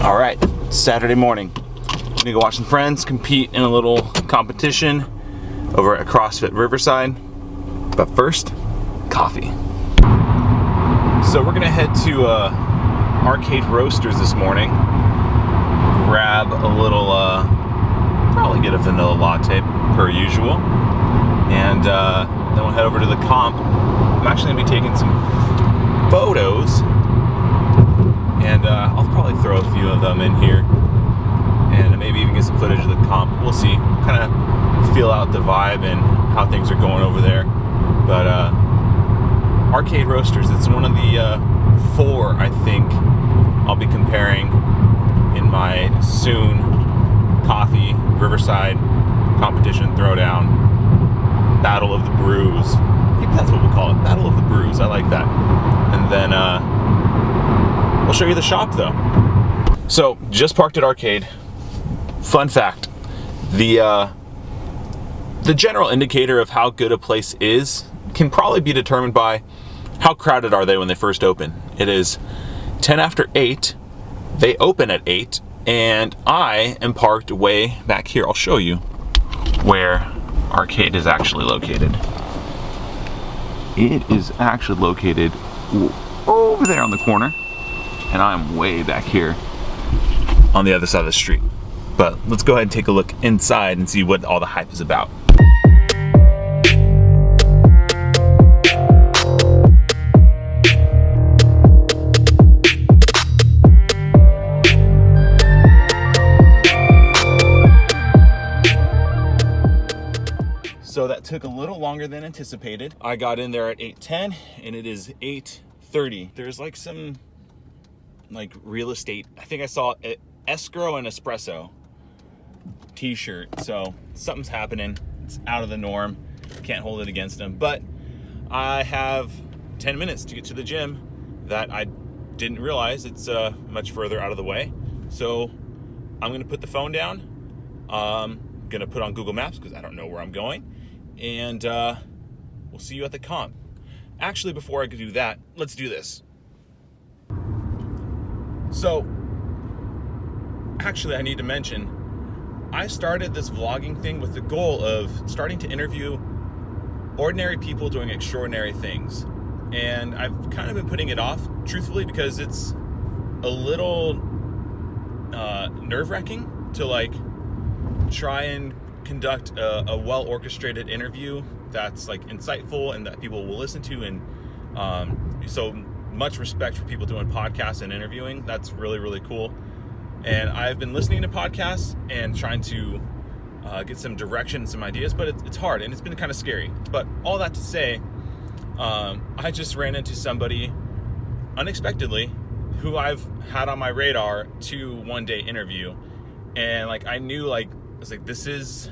All right, Saturday morning. I'm gonna go watch some friends compete in a little competition over at CrossFit Riverside. But first, coffee. So we're gonna head to Arcade Roasters this morning. Grab a little, probably get a vanilla latte per usual. And then we'll head over to the comp. I'm actually gonna be taking some photos. And I'll probably throw a few of them in here. And maybe even get some footage of the comp. We'll see. Kind of feel out the vibe and how things are going over there. But Arcade Roasters, it's one of the 4, I think, I'll be comparing in my soon coffee Riverside competition throwdown. Battle of the Brews. Maybe that's what we'll call it. Battle of the Brews. I like that. And then we'll show you the shop though. So, just parked at Arcade. Fun fact, the general indicator of how good a place is can probably be determined by how crowded are they when they first open. It is 10 after 8, they open at 8, and I am parked way back here. I'll show you where Arcade is actually located. It is actually located over there on the corner, and I'm way back here on the other side of the street. But let's go ahead and take a look inside and see what all the hype is about. So that took a little longer than anticipated. I got in there at 8:10 and it is 8:30. There's like some real estate. I think I saw an escrow and espresso t-shirt. So something's happening. It's out of the norm. Can't hold it against them. But I have 10 minutes to get to the gym that I didn't realize it's much further out of the way. So I'm gonna put the phone down. Gonna put on Google Maps because I don't know where I'm going. And we'll see you at the comp. Actually, before I could do that, let's do this. So, actually, I need to mention, I started this vlogging thing with the goal of starting to interview ordinary people doing extraordinary things. And I've kind of been putting it off, truthfully, because it's a little nerve-wracking to try and conduct a well-orchestrated interview that's insightful and that people will listen to. And so much respect for people doing podcasts and interviewing. That's really, really cool. And I've been listening to podcasts and trying to get some direction and some ideas, but it's hard and it's been kind of scary. But all that to say, I just ran into somebody unexpectedly who I've had on my radar to one-day interview. And I knew I was this is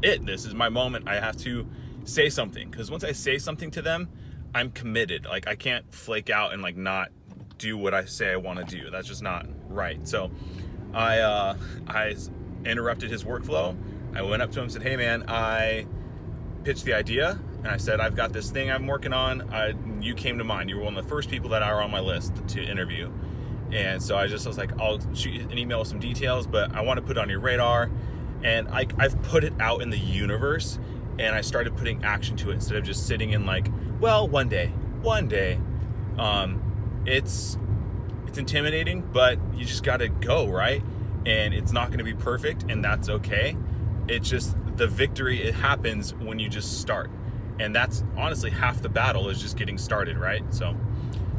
it. This is my moment. I have to say something, because once I say something to them, I'm committed. I can't flake out and not do what I say I want to do. That's just not right. So I interrupted his workflow. I went up to him and said, "Hey man, I pitched the idea and I said I've got this thing I'm working on. You came to mind. You were one of the first people that are on my list to interview." And so I was like, "I'll shoot you an email with some details, but I want to put it on your radar." And I've put it out in the universe, and I started putting action to it instead of just sitting in well, one day. It's intimidating, but you just gotta go, right? And it's not gonna be perfect, and that's okay. It's just the victory, it happens when you just start. And that's honestly half the battle, is just getting started, right? So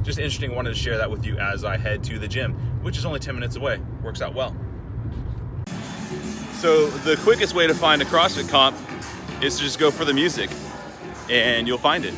just interesting. Wanted to share that with you as I head to the gym, which is only 10 minutes away. Works out well. So the quickest way to find a CrossFit comp is to just go for the music, and you'll find it.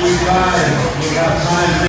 You got time